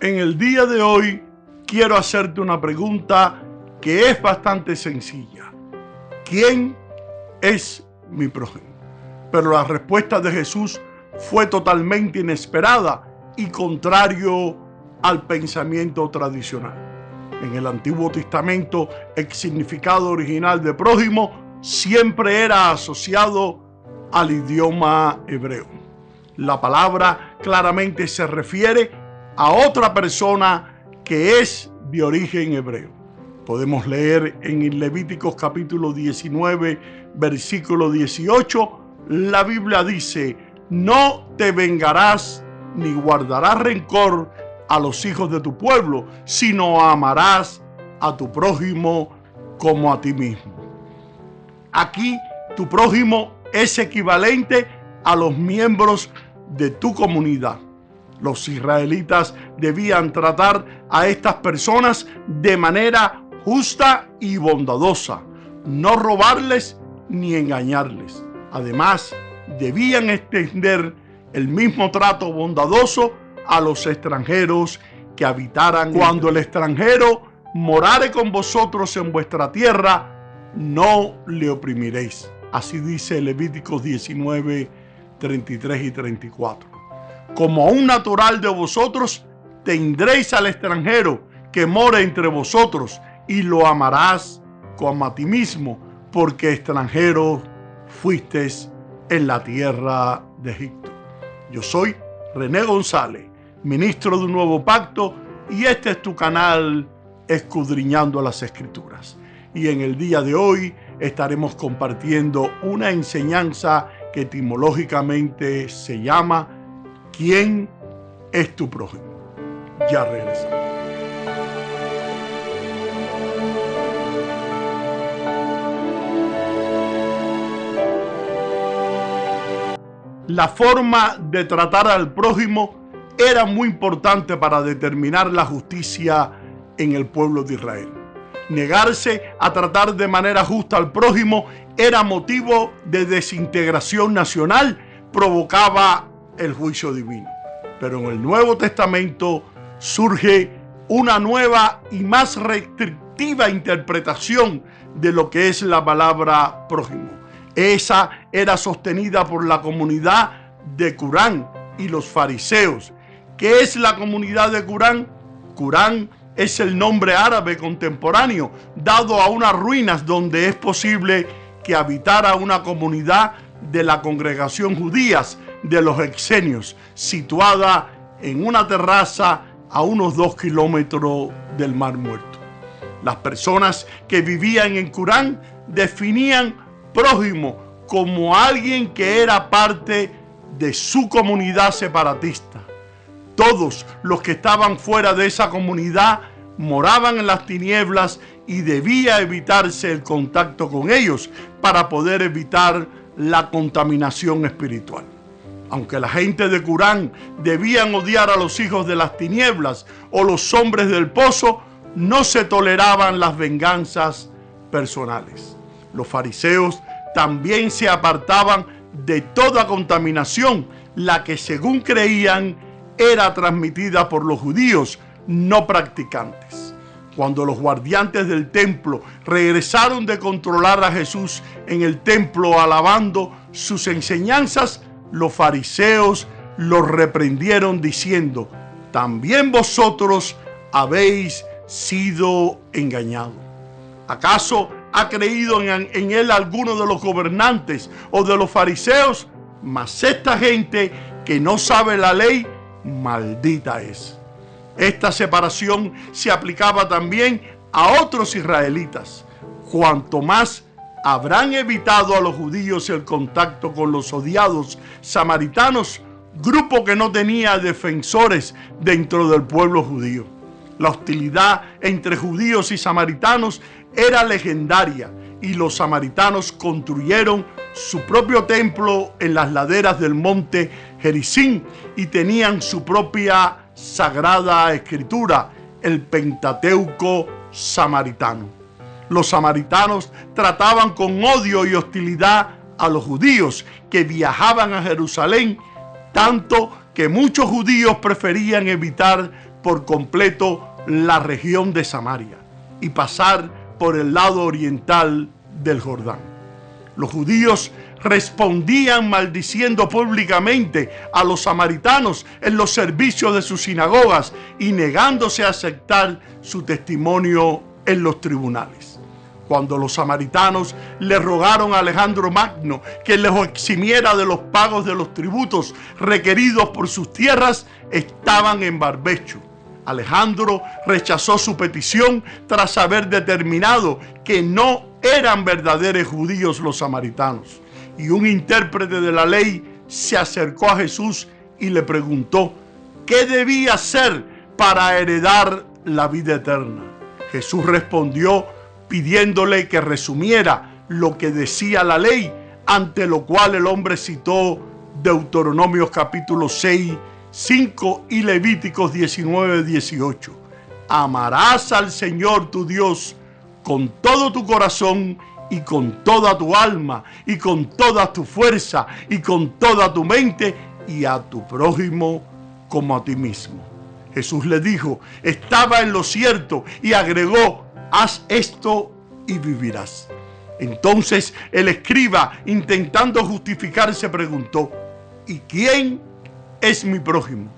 En el día de hoy quiero hacerte una pregunta que es bastante sencilla. ¿Quién es mi prójimo? Pero la respuesta de Jesús fue totalmente inesperada y contrario al pensamiento tradicional. En el Antiguo Testamento, el significado original de prójimo siempre era asociado al idioma hebreo. La palabra claramente se refiere a otra persona que es de origen hebreo. Podemos leer en Levíticos capítulo 19, versículo 18, la Biblia dice: no te vengarás ni guardarás rencor a los hijos de tu pueblo, sino amarás a tu prójimo como a ti mismo. Aquí tu prójimo es equivalente a los miembros de tu comunidad. Los israelitas debían tratar a estas personas de manera justa y bondadosa, no robarles ni engañarles. Además, debían extender el mismo trato bondadoso a los extranjeros que habitaran. Cuando el extranjero morare con vosotros en vuestra tierra, no le oprimiréis. Así dice Levíticos 19, 33 y 34. Como a un natural de vosotros, tendréis al extranjero que mora entre vosotros y lo amarás como a ti mismo, porque extranjero fuisteis en la tierra de Egipto. Yo soy René González, ministro de un nuevo pacto, y este es tu canal Escudriñando las Escrituras. Y en el día de hoy estaremos compartiendo una enseñanza que etimológicamente se llama ¿quién es tu prójimo? Ya regresamos. La forma de tratar al prójimo era muy importante para determinar la justicia en el pueblo de Israel. Negarse a tratar de manera justa al prójimo era motivo de desintegración nacional, provocaba el juicio divino. Pero en el Nuevo Testamento surge una nueva y más restrictiva interpretación de lo que es la palabra prójimo. Esa era sostenida por la comunidad de Qurán y los fariseos. ¿Qué es la comunidad de Qurán? Qurán es el nombre árabe contemporáneo dado a unas ruinas donde es posible que habitara una comunidad de la congregación judías de los Exenios, situada en una terraza a unos 2 kilómetros del Mar Muerto. Las personas que vivían en Qurán definían prójimo como alguien que era parte de su comunidad separatista. Todos los que estaban fuera de esa comunidad moraban en las tinieblas y debía evitarse el contacto con ellos para poder evitar la contaminación espiritual. Aunque la gente de Qurán debían odiar a los hijos de las tinieblas o los hombres del pozo, no se toleraban las venganzas personales. Los fariseos también se apartaban de toda contaminación, la que según creían era transmitida por los judíos no practicantes. Cuando los guardianes del templo regresaron de controlar a Jesús en el templo alabando sus enseñanzas, los fariseos los reprendieron diciendo: también vosotros habéis sido engañados. ¿Acaso ha creído en él alguno de los gobernantes o de los fariseos? Mas esta gente que no sabe la ley, maldita es. Esta separación se aplicaba también a otros israelitas. Cuanto más habrán evitado a los judíos el contacto con los odiados samaritanos, grupo que no tenía defensores dentro del pueblo judío. La hostilidad entre judíos y samaritanos era legendaria y los samaritanos construyeron su propio templo en las laderas del monte Gerizim y tenían su propia sagrada escritura, el Pentateuco samaritano. Los samaritanos trataban con odio y hostilidad a los judíos que viajaban a Jerusalén, tanto que muchos judíos preferían evitar por completo la región de Samaria y pasar por el lado oriental del Jordán. Los judíos respondían maldiciendo públicamente a los samaritanos en los servicios de sus sinagogas y negándose a aceptar su testimonio en los tribunales. Cuando los samaritanos le rogaron a Alejandro Magno que les eximiera de los pagos de los tributos requeridos por sus tierras, estaban en barbecho. Alejandro rechazó su petición tras haber determinado que no eran verdaderos judíos los samaritanos. Y un intérprete de la ley se acercó a Jesús y le preguntó qué debía hacer para heredar la vida eterna. Jesús respondió pidiéndole que resumiera lo que decía la ley, ante lo cual el hombre citó Deuteronomio capítulo 6, 5 y Levíticos 19, 18. Amarás al Señor tu Dios con todo tu corazón y con toda tu alma y con toda tu fuerza y con toda tu mente, y a tu prójimo como a ti mismo. Jesús le dijo, estaba en lo cierto, y agregó, haz esto y vivirás. Entonces el escriba, intentando justificarse, preguntó, ¿y quién es mi prójimo?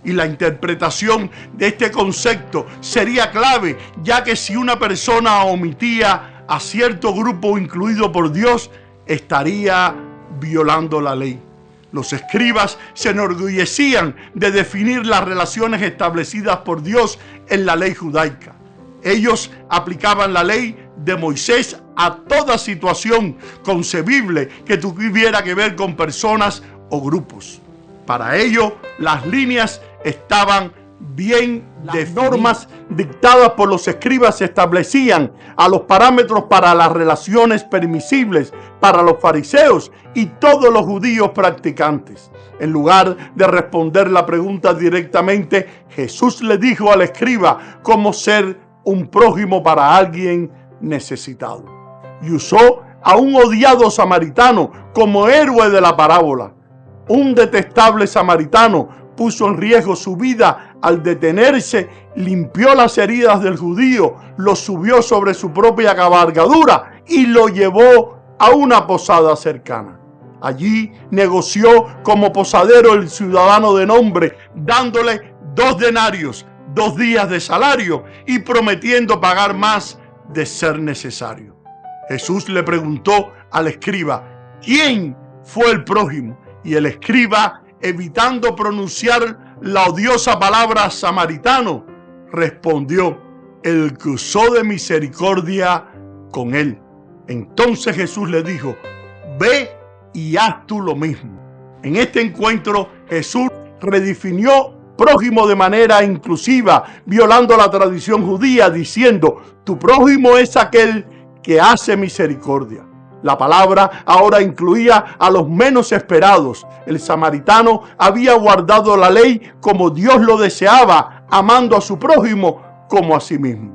Y la interpretación de este concepto sería clave, ya que si una persona omitía a cierto grupo incluido por Dios, estaría violando la ley. Los escribas se enorgullecían de definir las relaciones establecidas por Dios en la ley judaica. Ellos aplicaban la ley de Moisés a toda situación concebible que tuviera que ver con personas o grupos. Para ello, las líneas estaban bien de normas dictadas por los escribas se establecían a los parámetros para las relaciones permisibles para los fariseos y todos los judíos practicantes. En lugar de responder la pregunta directamente, Jesús le dijo al escriba cómo ser un prójimo para alguien necesitado. Y usó a un odiado samaritano como héroe de la parábola. Un detestable samaritano puso en riesgo su vida al detenerse, limpió las heridas del judío, lo subió sobre su propia cabalgadura y lo llevó a una posada cercana. Allí negoció como posadero el ciudadano de nombre, dándole 2 denarios, 2 días de salario y prometiendo pagar más de ser necesario. Jesús le preguntó al escriba, ¿quién fue el prójimo? Y el escriba, evitando pronunciar la odiosa palabra samaritano, respondió, el que usó de misericordia con él. Entonces Jesús le dijo, ve y haz tú lo mismo. En este encuentro, Jesús redefinió prójimo de manera inclusiva, violando la tradición judía, diciendo, tu prójimo es aquel que hace misericordia. La palabra ahora incluía a los menos esperados. El samaritano había guardado la ley como Dios lo deseaba, amando a su prójimo como a sí mismo.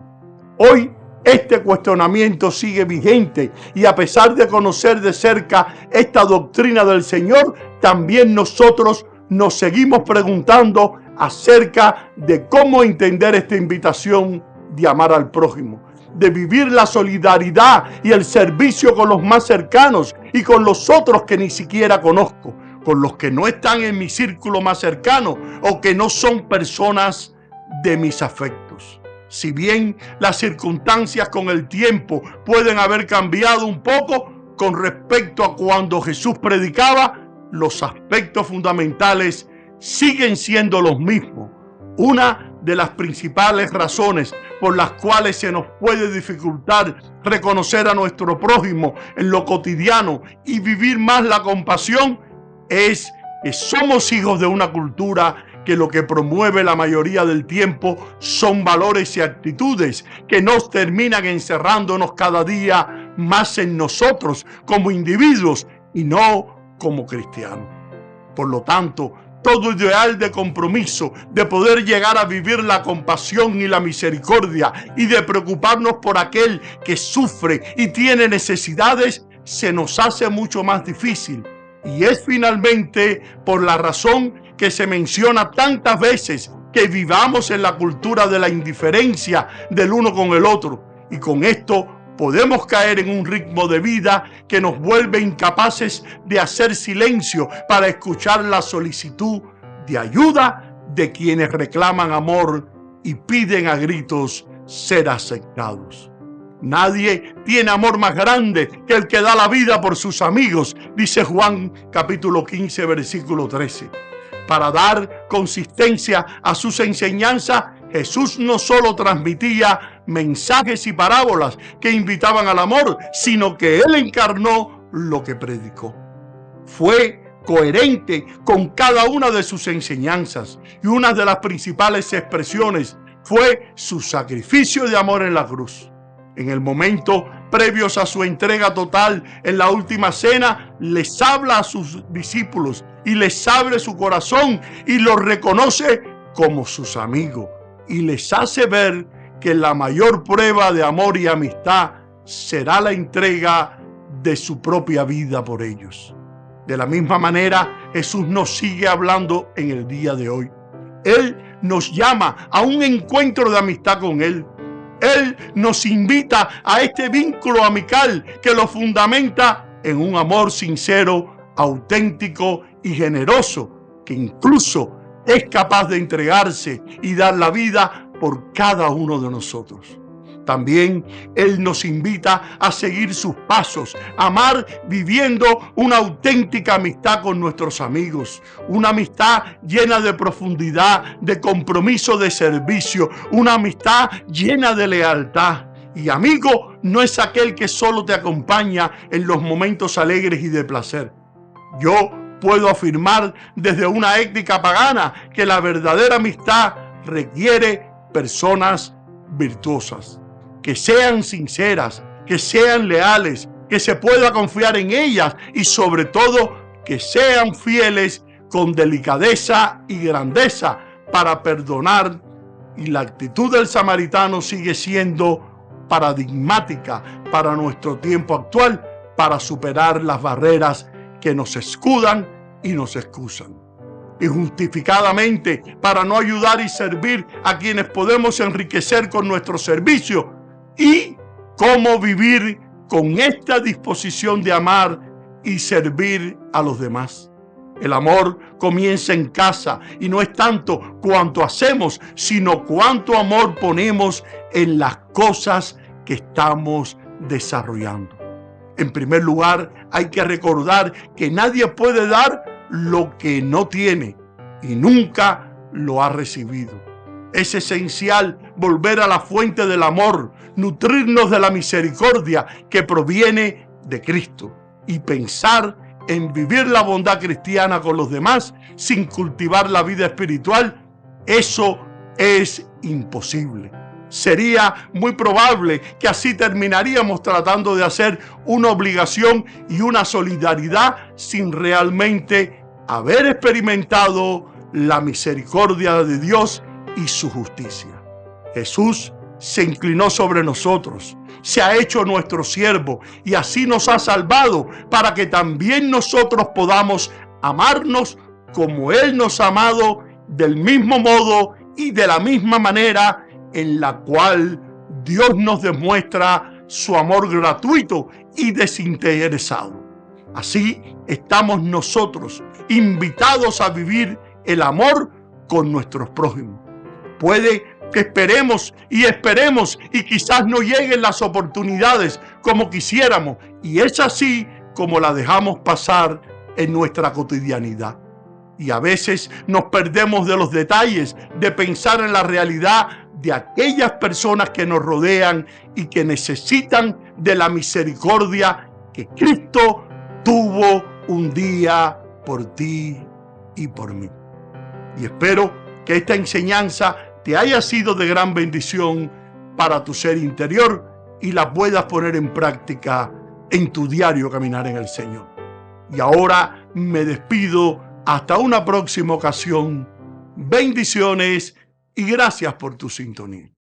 Hoy este cuestionamiento sigue vigente y a pesar de conocer de cerca esta doctrina del Señor, también nosotros nos seguimos preguntando acerca de cómo entender esta invitación de amar al prójimo, de vivir la solidaridad y el servicio con los más cercanos y con los otros que ni siquiera conozco, con los que no están en mi círculo más cercano o que no son personas de mis afectos. Si bien las circunstancias con el tiempo pueden haber cambiado un poco con respecto a cuando Jesús predicaba, los aspectos fundamentales siguen siendo los mismos. Una de las principales razones por las cuales se nos puede dificultar reconocer a nuestro prójimo en lo cotidiano y vivir más la compasión es que somos hijos de una cultura que lo que promueve la mayoría del tiempo son valores y actitudes que nos terminan encerrándonos cada día más en nosotros como individuos y no como cristianos. Por lo tanto, todo ideal de compromiso, de poder llegar a vivir la compasión y la misericordia y de preocuparnos por aquel que sufre y tiene necesidades, se nos hace mucho más difícil. Y es finalmente por la razón que se menciona tantas veces que vivamos en la cultura de la indiferencia del uno con el otro, y con esto podemos caer en un ritmo de vida que nos vuelve incapaces de hacer silencio para escuchar la solicitud de ayuda de quienes reclaman amor y piden a gritos ser aceptados. Nadie tiene amor más grande que el que da la vida por sus amigos, dice Juan capítulo 15, versículo 13. Para dar consistencia a sus enseñanzas, Jesús no solo transmitía mensajes y parábolas que invitaban al amor, sino que Él encarnó lo que predicó. Fue coherente con cada una de sus enseñanzas, y una de las principales expresiones fue su sacrificio de amor en la cruz. En el momento previos a su entrega total en la última cena, les habla a sus discípulos y les abre su corazón y los reconoce como sus amigos, y les hace ver que la mayor prueba de amor y amistad será la entrega de su propia vida por ellos. De la misma manera, Jesús nos sigue hablando en el día de hoy. Él nos llama a un encuentro de amistad con Él. Él nos invita a este vínculo amical que lo fundamenta en un amor sincero, auténtico y generoso, que incluso es capaz de entregarse y dar la vida por cada uno de nosotros. También Él nos invita a seguir sus pasos, a amar viviendo una auténtica amistad con nuestros amigos, una amistad llena de profundidad, de compromiso, de servicio, una amistad llena de lealtad. Y amigo no es aquel que solo te acompaña en los momentos alegres y de placer. Yo puedo afirmar desde una ética pagana que la verdadera amistad requiere personas virtuosas, que sean sinceras, que sean leales, que se pueda confiar en ellas y sobre todo que sean fieles con delicadeza y grandeza para perdonar. Y la actitud del samaritano sigue siendo paradigmática para nuestro tiempo actual, para superar las barreras que nos escudan y nos excusan. Y justificadamente para no ayudar y servir a quienes podemos enriquecer con nuestro servicio, y cómo vivir con esta disposición de amar y servir a los demás. El amor comienza en casa y no es tanto cuanto hacemos, sino cuánto amor ponemos en las cosas que estamos desarrollando. En primer lugar, hay que recordar que nadie puede dar lo que no tiene y nunca lo ha recibido. Es esencial volver a la fuente del amor, nutrirnos de la misericordia que proviene de Cristo y pensar en vivir la bondad cristiana con los demás sin cultivar la vida espiritual. Eso es imposible. Sería muy probable que así terminaríamos tratando de hacer una obligación y una solidaridad sin realmente haber experimentado la misericordia de Dios y su justicia. Jesús se inclinó sobre nosotros, se ha hecho nuestro siervo y así nos ha salvado para que también nosotros podamos amarnos como Él nos ha amado, del mismo modo y de la misma manera en la cual Dios nos demuestra su amor gratuito y desinteresado. Así estamos nosotros invitados a vivir el amor con nuestros prójimos. Puede que esperemos y quizás no lleguen las oportunidades como quisiéramos, y es así como la dejamos pasar en nuestra cotidianidad. Y a veces nos perdemos de los detalles, de pensar en la realidad de aquellas personas que nos rodean y que necesitan de la misericordia que Cristo tuvo un día por ti y por mí. Y espero que esta enseñanza te haya sido de gran bendición para tu ser interior y la puedas poner en práctica en tu diario caminar en el Señor. Y ahora me despido hasta una próxima ocasión. Bendiciones y gracias por tu sintonía.